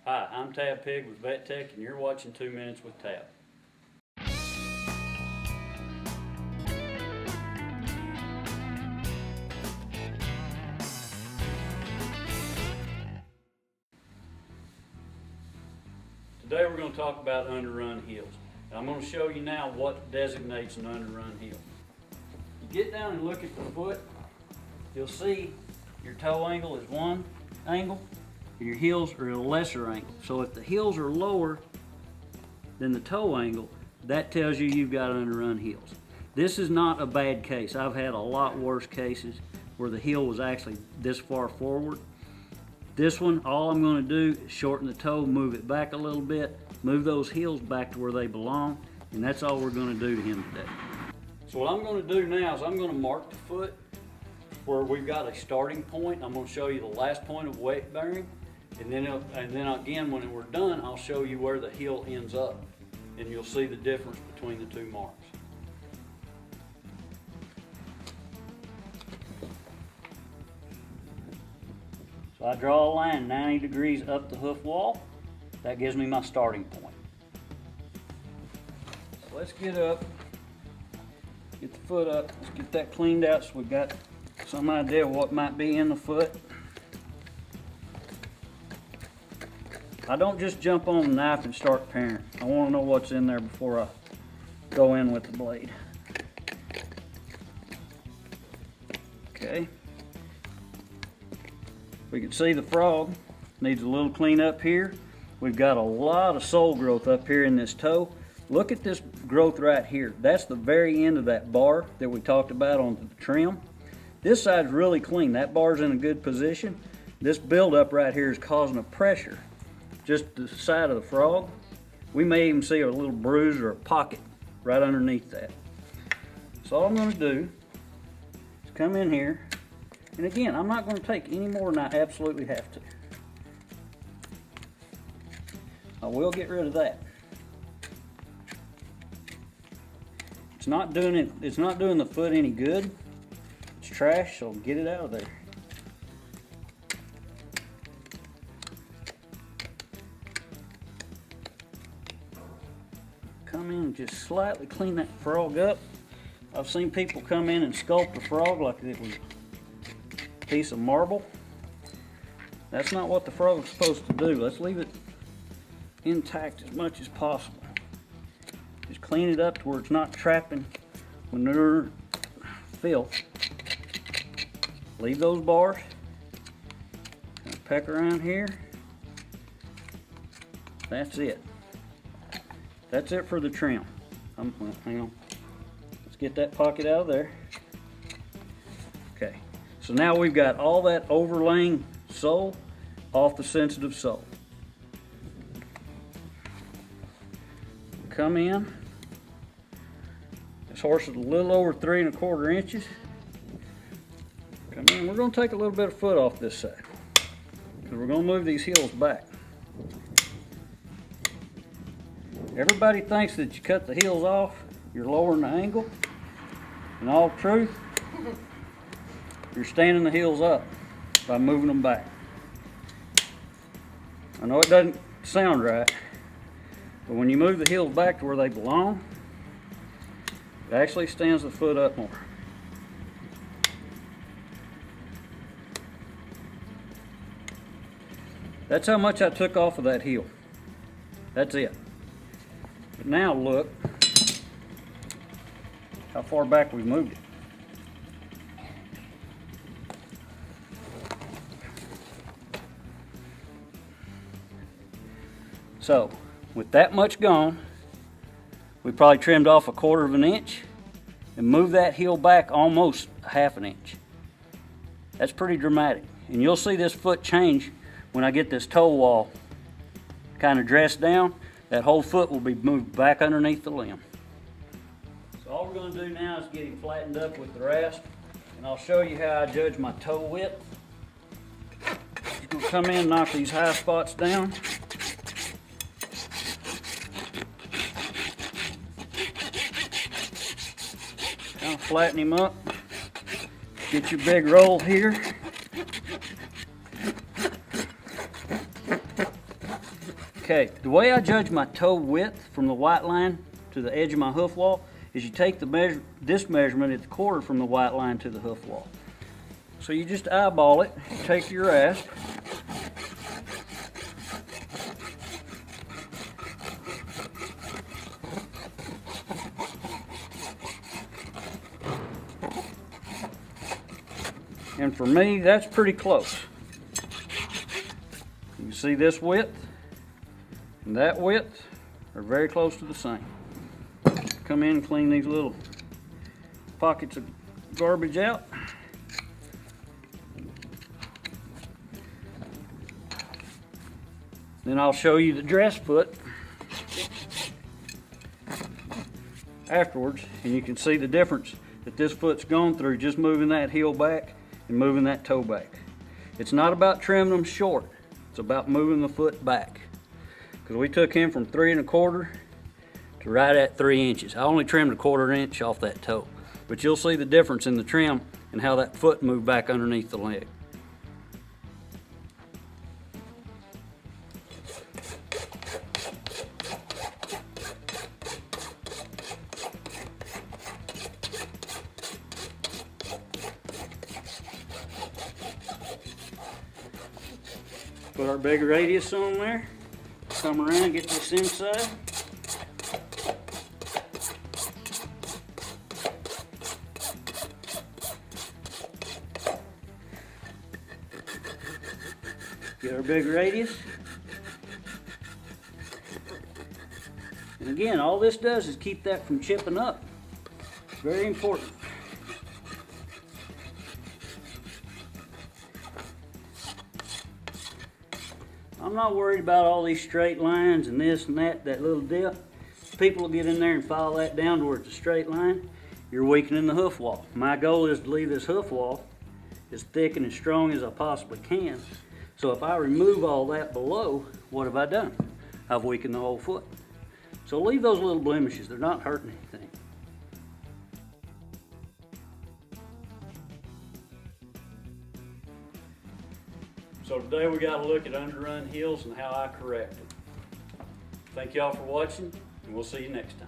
Hi, I'm Tab Pig with Vettec, and you're watching 2 Minutes with Tab. Today we're going to talk about underrun heels. And I'm going to show you now what designates an underrun heel. You get down and look at the foot, you'll see your toe angle is one angle, and your heels are at a lesser angle. So if the heels are lower than the toe angle, that tells you you've got underrun heels. This is not a bad case. I've had a lot worse cases where the heel was actually this far forward. This one, all I'm going to do is shorten the toe, move it back a little bit, move those heels back to where they belong, and that's all we're going to do to him today. So what I'm going to do now is I'm going to mark the foot where we've got a starting point. I'm going to show you the last point of weight bearing, and then again when we're done, I'll show you where the heel ends up, and you'll see the difference between the two marks. So I draw a line 90 degrees up the hoof wall. That gives me my starting point. So let's get up, get the foot up, let's get that cleaned out so we've got some idea of what might be in the foot. I don't just jump on the knife and start paring. I want to know what's in there before I go in with the blade. Okay. We can see the frog needs a little cleanup here. We've got a lot of sole growth up here in this toe. Look at this growth right here. That's the very end of that bar that we talked about on the trim. This side's really clean. That bar's in a good position. This buildup right here is causing a pressure just the side of the frog. We may even see a little bruise or a pocket right underneath that. So all I'm going to do is come in here. And again, I'm not going to take any more than I absolutely have to. I will get rid of that. It's not doing the foot any good. It's trash, so get it out of there. Come in and just slightly clean that frog up. I've seen people come in and sculpt a frog like it was piece of marble. That's not what the frog is supposed to do. Let's leave it intact as much as possible. Just clean it up to where it's not trapping manure, filth. Leave those bars. Kind of peck around here. That's it. That's it for the trim. Hang on. Let's get that pocket out of there. Okay. So now we've got all that overlaying sole off the sensitive sole. Come in. This horse is a little over 3 1/4 inches. Come in. We're going to take a little bit of foot off this side because we're going to move these heels back. Everybody thinks that you cut the heels off, you're lowering the angle. In all truth, you're standing the heels up by moving them back. I know it doesn't sound right, but when you move the heels back to where they belong, it actually stands the foot up more. That's how much I took off of that heel. That's it. But now look how far back we've moved it. So, with that much gone, we probably trimmed off 1/4 inch and moved that heel back almost 1/2 inch. That's pretty dramatic. And you'll see this foot change when I get this toe wall kind of dressed down. That whole foot will be moved back underneath the limb. So all we're going to do now is get him flattened up with the rasp, and I'll show you how I judge my toe width. Just going to come in and knock these high spots down. Kind of flatten him up. Get your big roll here. Okay, the way I judge my toe width from the white line to the edge of my hoof wall is you take this measurement at the quarter from the white line to the hoof wall. So you just eyeball it, take your ass, and for me, that's pretty close. You see this width and that width are very close to the same. Come in and clean these little pockets of garbage out. Then I'll show you the dress foot afterwards, and you can see the difference that this foot's gone through just moving that heel back and moving that toe back. It's not about trimming them short, it's about moving the foot back. Because we took him from 3 1/4 to right at 3 inches. I only trimmed 1/4 inch off that toe. But you'll see the difference in the trim and how that foot moved back underneath the leg. Put our big radius on there. Come around, get this inside. Get our big radius. And again, all this does is keep that from chipping up. It's very important. I'm not worried about all these straight lines and this and that little dip. People will get in there and file that down to where it's a straight line. You're weakening the hoof wall. My goal is to leave this hoof wall as thick and as strong as I possibly can. So if I remove all that below, what have I done? I've weakened the whole foot. So leave those little blemishes. They're not hurting anything. So today we got to look at underrun heels and how I correct it. Thank y'all for watching, and we'll see you next time.